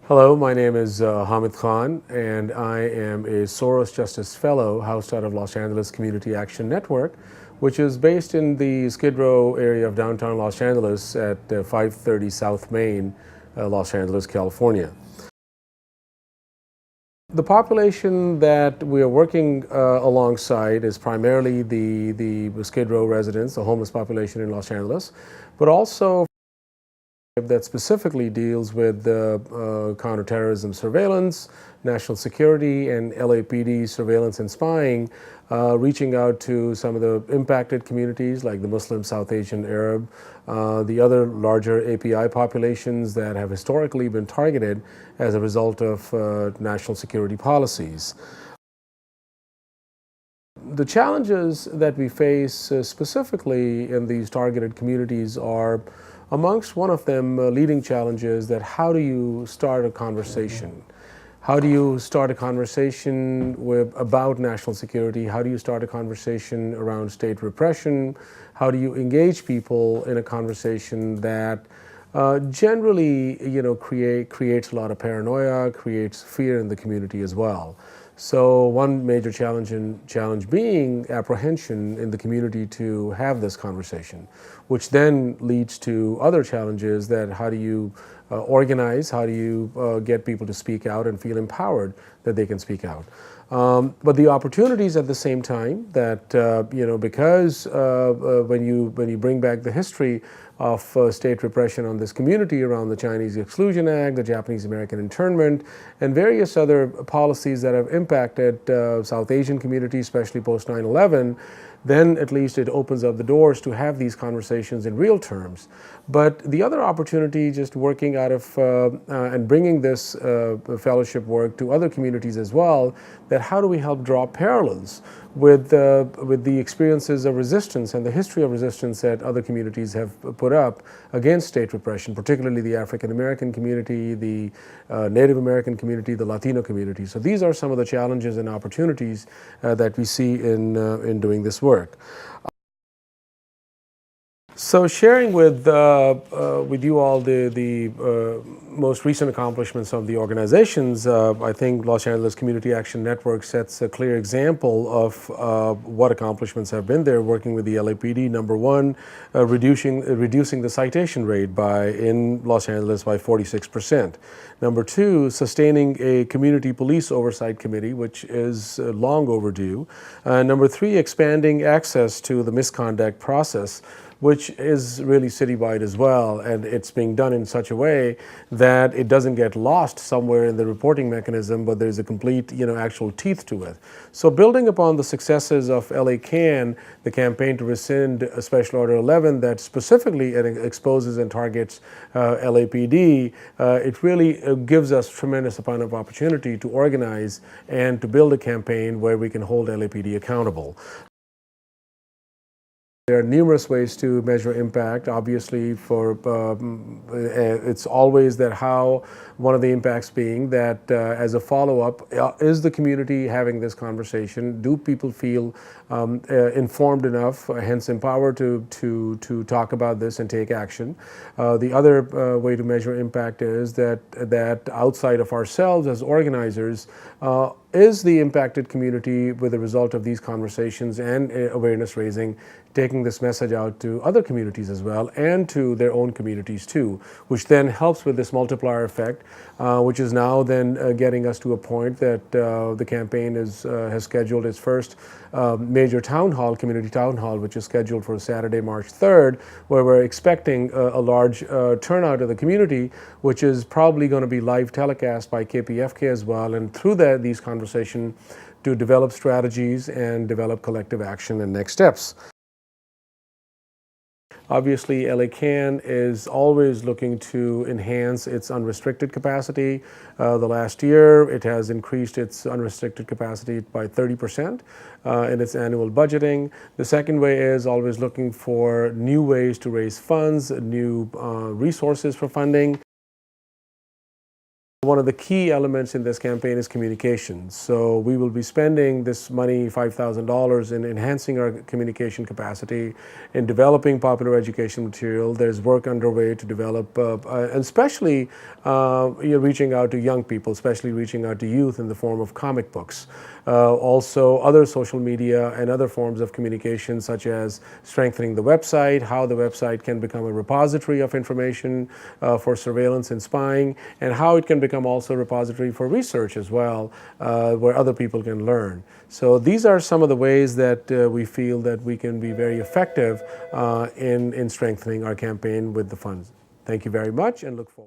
Hello, my name is Hamid Khan, and I am a Soros Justice Fellow housed out of Los Angeles Community Action Network, which is based in the Skid Row area of downtown Los Angeles at 530 South Main, Los Angeles, California. The population that we are working alongside is primarily the Skid Row residents, the homeless population in Los Angeles, but also that specifically deals with counterterrorism surveillance, national security, and LAPD surveillance and spying, reaching out to some of the impacted communities like the Muslim, South Asian, Arab, the other larger API populations that have historically been targeted as a result of national security policies. The challenges that we face specifically in these targeted communities are, amongst one of them, leading challenges that how do you start a conversation? How do you start a conversation about national security? How do you start a conversation around state repression? How do you engage people in a conversation that generally, creates a lot of paranoia, creates fear in the community as well? So one major challenge being apprehension in the community to have this conversation, which then leads to other challenges that how do you organize, how do you get people to speak out and feel empowered that they can speak out. But the opportunities at the same time that, because when you bring back the history of state repression on this community around the Chinese Exclusion Act, the Japanese American internment, and various other policies that have impacted South Asian communities, especially post 9/11, then at least it opens up the doors to have these conversations in real terms. But the other opportunity, just working out of and bringing this fellowship work to other communities as well, that how do we help draw parallels with the experiences of resistance and the history of resistance that other communities have put up against state repression, particularly the African American community, the Native American community, the Latino community. So these are some of the challenges and opportunities that we see in doing this work. So sharing with you all the most recent accomplishments of the organizations, I think Los Angeles Community Action Network sets a clear example of what accomplishments have been there, working with the LAPD. Number one, reducing the citation rate in Los Angeles by 46%. Number two, sustaining a community police oversight committee, which is long overdue. Number three, expanding access to the misconduct process, which is really citywide as well, and it's being done in such a way that it doesn't get lost somewhere in the reporting mechanism, but there's a complete, actual teeth to it. So building upon the successes of LA CAN, the campaign to rescind Special Order 11 that specifically exposes and targets LAPD, it really gives us tremendous amount of opportunity to organize and to build a campaign where we can hold LAPD accountable. There are numerous ways to measure impact. Obviously, it's always that how one of the impacts being that as a follow-up, is the community having this conversation? Do people feel informed enough, hence empowered to talk about this and take action? The other way to measure impact is that outside of ourselves as organizers, is the impacted community, with the result of these conversations and awareness raising, taking this message out to other communities as well and to their own communities too, which then helps with this multiplier effect, which is now then getting us to a point that the campaign has scheduled its first major town hall, community town hall, which is scheduled for Saturday, March 3rd, where we're expecting a large turnout of the community, which is probably going to be live telecast by KPFK as well, and through these conversations to develop strategies and develop collective action and next steps. Obviously, LA CAN is always looking to enhance its unrestricted capacity. The last year, it has increased its unrestricted capacity by 30% in its annual budgeting. The second way is always looking for new ways to raise funds, new resources for funding. One of the key elements in this campaign is communication. So we will be spending this money, $5,000, in enhancing our communication capacity, in developing popular education material. There's work underway to develop, and especially reaching out to young people, especially reaching out to youth in the form of comic books. Also other social media and other forms of communication, such as strengthening the website, how the website can become a repository of information for surveillance and spying, and how it can become also a repository for research as well, where other people can learn. So these are some of the ways that we feel that we can be very effective in strengthening our campaign with the funds. Thank you very much, and look forward.